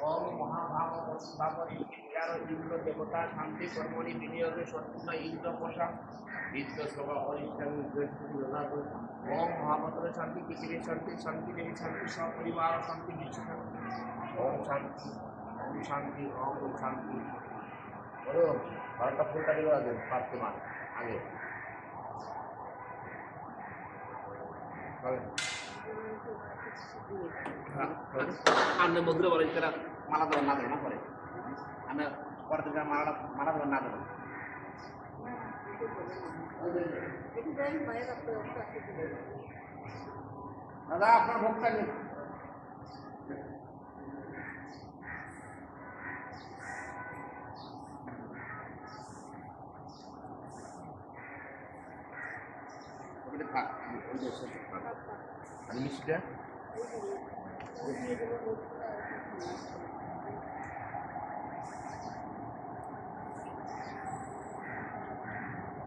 ওম মহাভাবী ইন্দ্র দেবতা শান্তি কর্মণি বিনিয়োগে সত্যিন ইন্দ্র পোষা নিত্য সভা অরিষ্ঠানী ওম মহাপাত্র শান্তি পৃথিবীর শান্তি শান্তি দেবী শান্তি সপরিবার শান্তি বিষ্ণু ওম শান্তি ওম শান্তি ওম শান্তি বলো বারোটা ফুলটা দিল আগে পারতে মার আগে আন্নে মুদ্রা বলে তারা মালা দেবেন না দেবেন না পরে আমি পরে থেকে মালা দেবেন না দেবেন দাদা আপনার ভোগটা নিন থাক ওই মিষ্টিটা